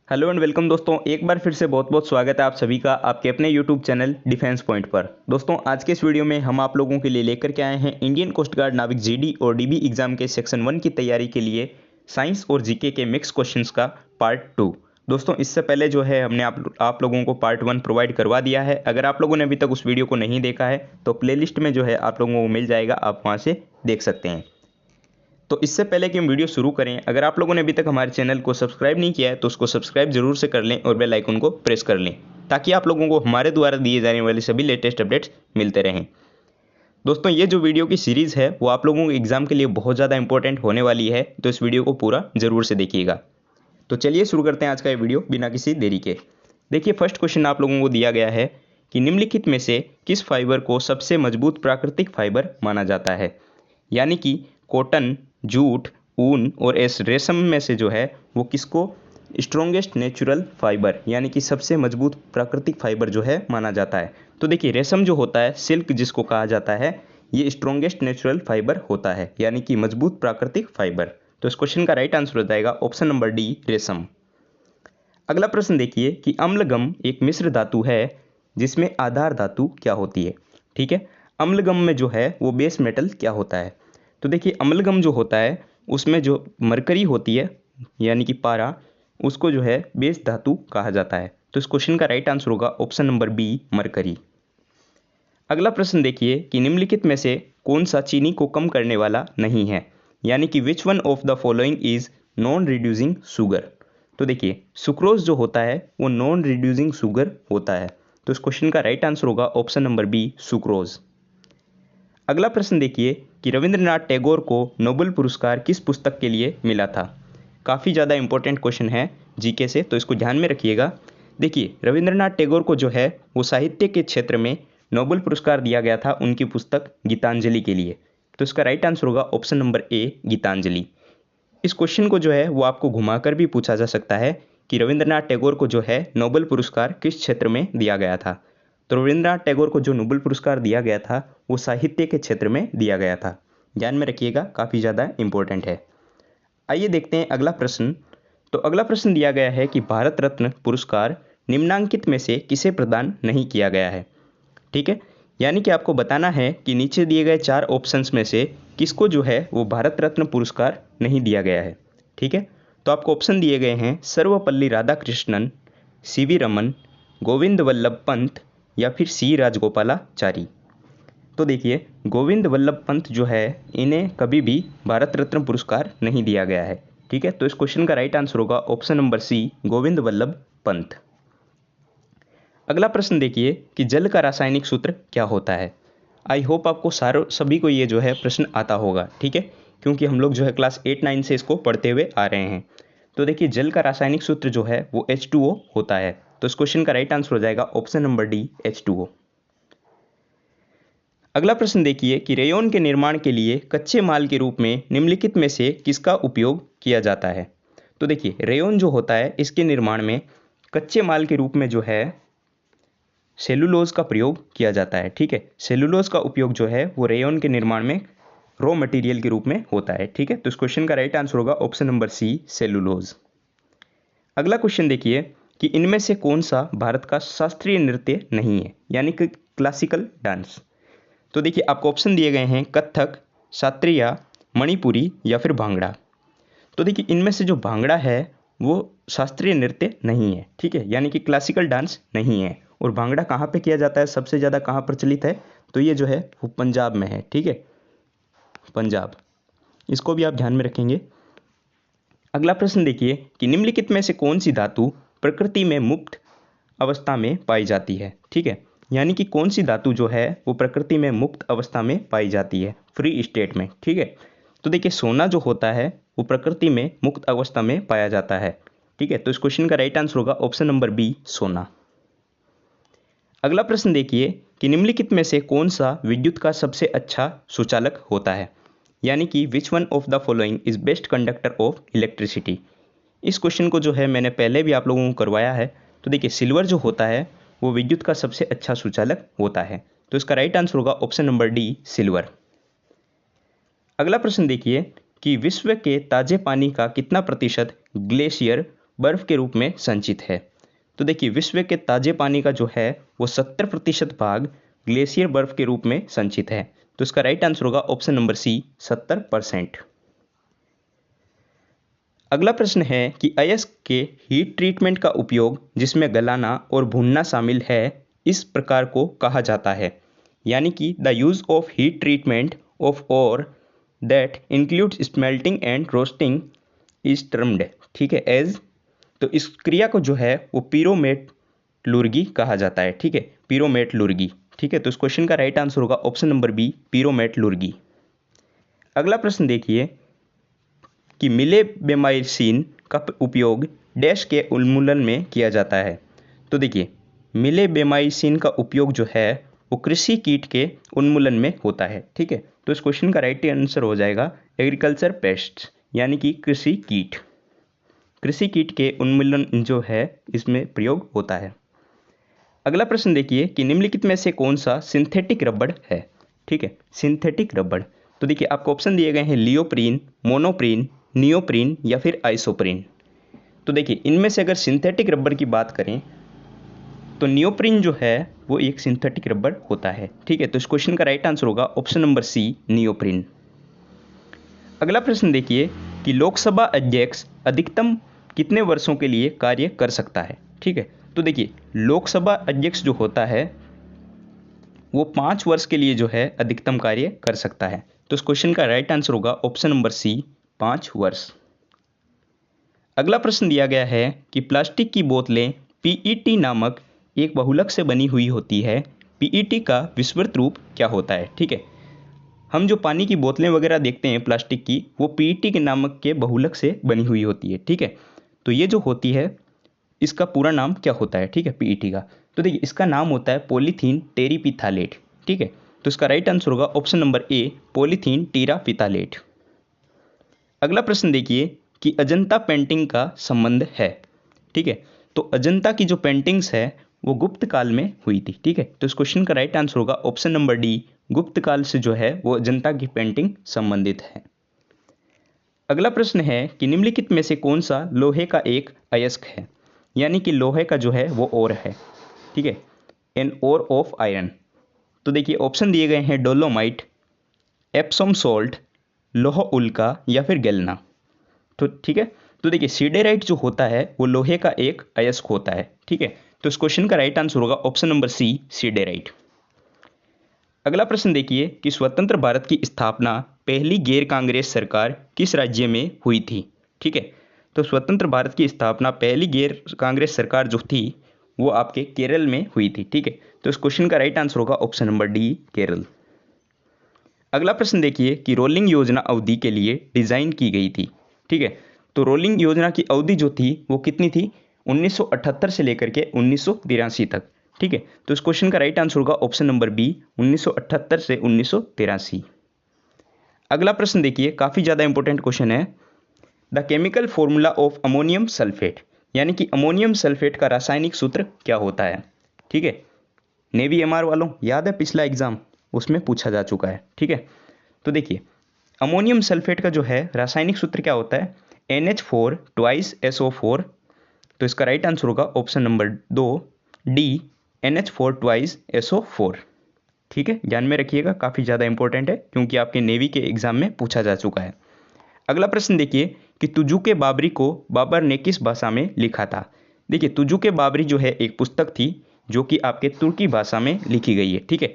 Hello and welcome दोस्तों, एक बार फिर से बहुत बहुत स्वागत है आप सभी का आपके अपने यूट्यूब चैनल डिफेंस पॉइंट पर। दोस्तों आज के इस वीडियो में हम आप लोगों के लिए लेकर के आए हैं इंडियन कोस्ट गार्ड नाविक जीडी और डीबी एग्जाम के सेक्शन 1 की तैयारी के लिए साइंस और जीके के मिक्स क्वेश्चंस का पार्ट 2। दोस्तों इससे पहले जो है हमने आप लोगों को पार्ट 1 प्रोवाइड करवा दिया है। अगर आप लोगों ने अभी तक उस वीडियो को नहीं देखा है तो प्लेलिस्ट में जो है आप लोगों को मिल जाएगा, आप वहाँ से देख सकते हैं। तो इससे पहले कि हम वीडियो शुरू करें, अगर आप लोगों ने अभी तक हमारे चैनल को सब्सक्राइब नहीं किया है तो उसको सब्सक्राइब जरूर से कर लें और बेल आइकन को प्रेस कर लें ताकि आप लोगों को हमारे द्वारा दिए जाने वाले सभी लेटेस्ट अपडेट्स मिलते रहें। दोस्तों ये जो वीडियो की सीरीज़ है वो आप लोगों को एग्जाम के लिए बहुत ज़्यादा इंपॉर्टेंट होने वाली है, तो इस वीडियो को पूरा ज़रूर से देखिएगा। तो चलिए शुरू करते हैं आज का ये वीडियो बिना किसी देरी के। देखिए फर्स्ट क्वेश्चन आप लोगों को दिया गया है कि निम्नलिखित में से किस फाइबर को सबसे मजबूत प्राकृतिक फाइबर माना जाता है। यानी कि कॉटन, जूट, ऊन और रेशम में से जो है वो किसको स्ट्रॉन्गेस्ट नेचुरल फाइबर यानी कि सबसे मजबूत प्राकृतिक फाइबर जो है माना जाता है। तो देखिए रेशम जो होता है, सिल्क जिसको कहा जाता है, ये स्ट्रॉन्गेस्ट नेचुरल फाइबर होता है यानी कि मजबूत प्राकृतिक फाइबर। तो इस क्वेश्चन का राइट आंसर हो जाएगा ऑप्शन नंबर डी, रेशम। अगला प्रश्न देखिए कि अम्लगम एक मिश्र धातु है जिसमें आधार धातु क्या होती है। ठीक है, अम्लगम में जो है वो बेस मेटल क्या होता है। तो देखिए अम्लगम जो होता है उसमें जो मरकरी होती है यानी कि पारा, उसको जो है बेस धातु कहा जाता है। तो इस क्वेश्चन का राइट आंसर होगा ऑप्शन नंबर बी, मरकरी। अगला प्रश्न देखिए कि निम्नलिखित में से कौन सा चीनी को कम करने वाला नहीं है, यानी कि which one of the following is non reducing sugar. तो देखिए सुक्रोज जो होता है वो नॉन रिड्यूसिंग शुगर होता है। तो इस क्वेश्चन का राइट आंसर होगा ऑप्शन नंबर बी, सुक्रोज। अगला प्रश्न देखिए कि रविंद्रनाथ टैगोर को नोबेल पुरस्कार किस पुस्तक के लिए मिला था। काफ़ी ज़्यादा इंपॉर्टेंट क्वेश्चन है जीके से, तो इसको ध्यान में रखिएगा। देखिए रविंद्रनाथ टैगोर को जो है वो साहित्य के क्षेत्र में नोबेल पुरस्कार दिया गया था उनकी पुस्तक गीतांजलि के लिए। तो इसका राइट आंसर होगा ऑप्शन नंबर ए, गीतांजलि। इस क्वेश्चन को जो है वो आपको घुमाकर भी पूछा जा सकता है कि रविंद्रनाथ टैगोर को जो है नोबेल पुरस्कार किस क्षेत्र में दिया गया था। तो रविंद्रनाथ टैगोर को जो नोबेल पुरस्कार दिया गया था वो साहित्य के क्षेत्र में दिया गया था। ध्यान में रखिएगा, काफ़ी ज़्यादा इंपॉर्टेंट है। आइए देखते हैं अगला प्रश्न। तो अगला प्रश्न दिया गया है कि भारत रत्न पुरस्कार निम्नांकित में से किसे प्रदान नहीं किया गया है। ठीक है, यानी कि आपको बताना है कि नीचे दिए गए 4 ऑप्शंस में से किसको जो है वो भारत रत्न पुरस्कार नहीं दिया गया है। ठीक है, तो आपको ऑप्शन दिए गए हैं सर्वपल्ली राधाकृष्णन, सीवी रमन, गोविंद वल्लभ पंत या फिर सी राजगोपालाचारी। तो देखिए गोविंद वल्लभ पंत जो है इन्हें कभी भी भारत रत्न पुरस्कार नहीं दिया गया है। ठीक है, तो इस क्वेश्चन का राइट आंसर होगा option number C, Govind Vallabh Pant. अगला प्रश्न देखिए कि जल का रासायनिक सूत्र क्या होता है। आई होप आपको सभी को ये जो है प्रश्न आता होगा। ठीक है, क्योंकि हम लोग जो है क्लास 8-9 से इसको पढ़ते हुए आ रहे हैं। तो देखिए जल का रासायनिक सूत्र जो है वो H2O होता है। तो इस क्वेश्चन का राइट आंसर हो जाएगा ऑप्शन नंबर डी, H2O। अगला प्रश्न देखिए कि रेयॉन के निर्माण के लिए कच्चे माल के रूप में निम्नलिखित में से किसका उपयोग किया जाता है। तो देखिए रेयॉन जो होता है इसके निर्माण में कच्चे माल के रूप में जो है सेलुलोज का प्रयोग किया जाता है। ठीक है, सेलुलोज का उपयोग जो है वो रेयॉन के निर्माण में रॉ मटेरियल के रूप में होता है। ठीक है, तो इस क्वेश्चन का राइट आंसर होगा ऑप्शन नंबर सी, सेलुलोज। अगला क्वेश्चन देखिए कि इनमें से कौन सा भारत का शास्त्रीय नृत्य नहीं है, यानी कि क्लासिकल डांस। तो देखिए आपको ऑप्शन दिए गए हैं कथक, शास्त्रीय, मणिपुरी या फिर भांगड़ा। तो देखिए इनमें से जो भांगड़ा है वो शास्त्रीय नृत्य नहीं है। ठीक है, यानी कि क्लासिकल डांस नहीं है। और भांगड़ा कहाँ पे किया जाता है, सबसे ज़्यादा कहाँ प्रचलित है, तो ये जो है वो पंजाब में है। ठीक है, पंजाब, इसको भी आप ध्यान में रखेंगे। अगला प्रश्न देखिए कि निम्नलिखित में से कौन सी धातु प्रकृति में मुक्त अवस्था में पाई जाती है। ठीक है, यानी कि कौन सी धातु जो है वो प्रकृति में मुक्त अवस्था में पाई जाती है, फ्री स्टेट में। ठीक है, तो देखिए सोना जो होता है वो प्रकृति में मुक्त अवस्था में पाया जाता है। ठीक है, तो इस क्वेश्चन का राइट आंसर होगा ऑप्शन नंबर बी, सोना। अगला प्रश्न देखिए कि निम्नलिखित में से कौन सा विद्युत का सबसे अच्छा सुचालक होता है, यानी कि which one of the following is best conductor of electricity. इस क्वेश्चन को जो है मैंने पहले भी आप लोगों को करवाया है। तो देखिए सिल्वर जो होता है वो विद्युत का सबसे अच्छा सुचालक होता है। तो इसका राइट आंसर होगा ऑप्शन नंबर डी, सिल्वर। अगला प्रश्न देखिए कि विश्व के ताजे पानी का कितना प्रतिशत ग्लेशियर बर्फ के रूप में संचित है। तो देखिए विश्व के ताजे पानी का जो है वो 70% भाग ग्लेशियर बर्फ के रूप में संचित है। तो इसका राइट आंसर होगा ऑप्शन नंबर सी 70%। अगला प्रश्न है कि अयस्क के हीट ट्रीटमेंट का उपयोग जिसमें गलाना और भूनना शामिल है इस प्रकार को कहा जाता है, यानी कि the use of heat treatment of ore that includes smelting and roasting is termed, ठीक है, एज। तो इस क्रिया को जो है वो पीरोमेटलुर्गी कहा जाता है, ठीक है, पीरोमेटलुर्गी, ठीक है। तो इस क्वेश्चन का राइट आंसर होगा ऑप्शन नंबर बी पीरोमेटलुर्गी। अगला प्रश्न देखिए कि मिलेबेमाइसिन का उपयोग डैश के उन्मूलन में किया जाता है। तो देखिए मिलेबेमाइसिन का उपयोग जो है वो कृषि कीट के उन्मूलन में होता है, ठीक है। तो इस क्वेश्चन का राइट आंसर हो जाएगा एग्रीकल्चर पेस्ट्स, यानी कि कृषि कीट। कृषि कीट के उन्मूलन जो है इसमें प्रयोग होता है। अगला प्रश्न देखिए कि निम्नलिखित में से कौन सा सिंथेटिक रबड़ है, ठीक है, सिंथेटिक रबड़। तो देखिए आपको ऑप्शन दिए गए हैं लियोप्रीन, मोनोप्रीन, नियोप्रीन या फिर आइसोप्रीन। तो देखिए इनमें से अगर सिंथेटिक रबड़ की बात करें तो नियोप्रीन जो है वो एक सिंथेटिक रबड़ होता है, ठीक है। तो इस क्वेश्चन का राइट आंसर होगा ऑप्शन नंबर सी नियोप्रीन। अगला प्रश्न देखिए कि लोकसभा अध्यक्ष अधिकतम कितने वर्षों के लिए कार्य कर सकता है, ठीक है। तो देखिए लोकसभा अध्यक्ष जो होता है वो 5 वर्ष के लिए जो है अधिकतम कार्य कर सकता है। तो इस क्वेश्चन का राइट आंसर होगा ऑप्शन नंबर सी 5 वर्ष। अगला प्रश्न दिया गया है कि प्लास्टिक की बोतलें पीईटी नामक एक बहुलक से बनी हुई होती है, पीईटी का विस्तृत रूप क्या होता है, ठीक है। हम जो पानी की बोतलें वगैरह देखते हैं प्लास्टिक की वो पीईटी के नामक के बहुलक से बनी हुई होती है, ठीक है। तो ये जो होती है इसका पूरा नाम क्या होता है, ठीक है, पीईटी का। तो देखिए इसका नाम होता है पॉलीथीन टेरीपिथालेट, ठीक है। तो इसका राइट आंसर होगा ऑप्शन नंबर ए पॉलीथीन टीरापिथालेट। अगला प्रश्न देखिए कि अजंता पेंटिंग का संबंध है, ठीक है। तो अजंता की जो पेंटिंग्स है वो गुप्त काल में हुई थी, ठीक है। तो इस क्वेश्चन का राइट आंसर होगा ऑप्शन नंबर डी गुप्त काल से जो है वो अजंता की पेंटिंग संबंधित है। अगला प्रश्न है कि निम्नलिखित में से कौन सा लोहे का एक अयस्क है, यानी कि लोहे का जो है वो ओर है, ठीक है, एन ओर ऑफ आयरन। तो देखिए ऑप्शन दिए गए हैं डोलोमाइट, एप्सम सोल्ट, लोह उल्का या फिर गैल्ना। तो ठीक है, तो देखिए सीडेराइट जो होता है वो लोहे का एक अयस्क होता है, ठीक है। तो इस क्वेश्चन का राइट आंसर होगा ऑप्शन नंबर सी सीडेराइट। अगला प्रश्न देखिए कि स्वतंत्र भारत की स्थापना पहली गैर कांग्रेस सरकार किस राज्य में हुई थी, ठीक है। तो स्वतंत्र भारत की स्थापना पहली गैर कांग्रेस सरकार जो थी वो आपके केरल में हुई थी, ठीक है। तो इस क्वेश्चन का राइट आंसर होगा ऑप्शन नंबर डी केरल। अगला प्रश्न देखिए कि रोलिंग योजना अवधि के लिए डिजाइन की गई थी, ठीक है। तो रोलिंग योजना की अवधि जो थी वो कितनी थी, 1978 से लेकर के 1983 तक, ठीक है। तो इस क्वेश्चन का राइट आंसर होगा ऑप्शन नंबर बी 1978 से 1983। अगला प्रश्न देखिए काफी ज्यादा इंपॉर्टेंट क्वेश्चन है, the chemical formula of ammonium sulphate, यानी कि अमोनियम सल्फेट का रासायनिक सूत्र क्या होता है, ठीक है। नेवी एमआर वालों याद है पिछला एग्जाम उसमें पूछा जा चुका है, ठीक है। तो देखिए अमोनियम सल्फेट का जो है रासायनिक सूत्र क्या होता है, NH4 ट्वाइस SO4। तो इसका राइट आंसर होगा option number 2 D NH4 twice SO4, ठीक है। ध्यान में रखिएगा काफ़ी ज़्यादा इंपॉर्टेंट है क्योंकि आपके नेवी के एग्जाम में पूछा जा चुका है। अगला प्रश्न देखिए कि तुजुके बाबरी को बाबर ने किस भाषा में लिखा था। देखिए तुजुके बाबरी जो है एक पुस्तक थी जो कि आपके तुर्की भाषा में लिखी गई है, ठीक है।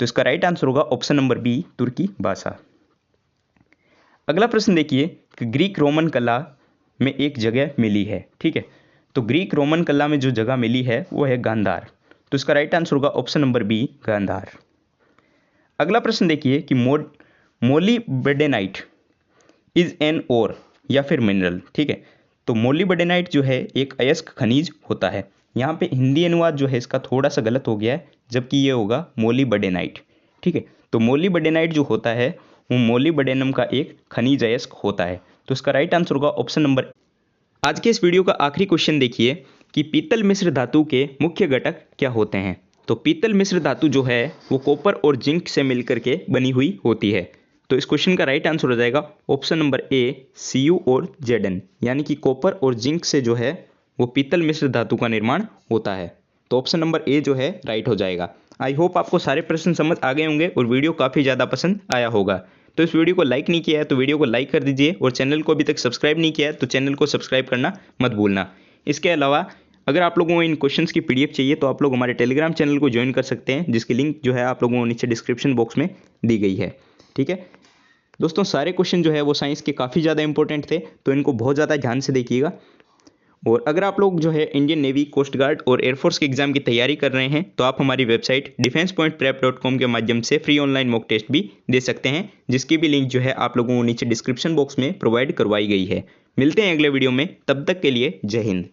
तो इसका राइट आंसर होगा ऑप्शन नंबर बी तुर्की भाषा। अगला प्रश्न देखिए कि ग्रीक रोमन कला में एक जगह मिली है, ठीक है। तो ग्रीक रोमन कला में जो जगह मिली है वो है गांधार। तो इसका राइट आंसर होगा ऑप्शन नंबर बी गांधार। अगला प्रश्न देखिए कि मोलिब्डेनाइट इज एन ओर या फिर मिनरल, ठीक है। तो मोलिब्डेनाइट जो है एक अयस्क खनिज होता है। यहाँ पे हिंदी अनुवाद जो है इसका थोड़ा सा गलत हो गया है, जबकि ये होगा मोलिब्डेनाइट, ठीक है। तो मोलिब्डेनाइट जो होता है वो मोलिब्डेनम का एक खनिज अयस्क होता है। तो इसका राइट आंसर होगा ऑप्शन नंबर। आज के इस वीडियो का आखिरी क्वेश्चन देखिए कि पीतल मिश्र धातु के मुख्य घटक क्या होते हैं। तो पीतल मिश्र धातु जो है वो कॉपर और जिंक से मिलकर के बनी हुई होती है। तो इस क्वेश्चन का राइट आंसर हो जाएगा ऑप्शन नंबर ए Cu और Zn, यानी कि कॉपर और जिंक से जो है वो पीतल मिश्र धातु का निर्माण होता है। तो ऑप्शन नंबर ए जो है राइट हो जाएगा। आई होप आपको सारे प्रश्न समझ आ गए होंगे और वीडियो काफ़ी ज़्यादा पसंद आया होगा। तो इस वीडियो को लाइक नहीं किया है तो वीडियो को लाइक कर दीजिए और चैनल को अभी तक सब्सक्राइब नहीं किया है तो चैनल को सब्सक्राइब करना मत भूलना। इसके अलावा अगर आप लोगों को इन क्वेश्चंस की पीडीएफ चाहिए तो आप लोग हमारे टेलीग्राम चैनल को ज्वाइन कर सकते हैं, जिसकी लिंक जो है आप लोगों को नीचे डिस्क्रिप्शन बॉक्स में दी गई है। ठीक है दोस्तों, सारे क्वेश्चन जो है वो साइंस के काफ़ी ज़्यादा इंपॉर्टेंट थे, तो इनको बहुत ज़्यादा ध्यान से देखिएगा। और अगर आप लोग जो है इंडियन नेवी, कोस्ट गार्ड और एयरफोर्स के एग्जाम की तैयारी कर रहे हैं तो आप हमारी वेबसाइट defensepointprep.com के माध्यम से फ्री ऑनलाइन मॉक टेस्ट भी दे सकते हैं, जिसकी भी लिंक जो है आप लोगों को नीचे डिस्क्रिप्शन बॉक्स में प्रोवाइड करवाई गई है। मिलते हैं अगले वीडियो में, तब तक के लिए जय हिंद।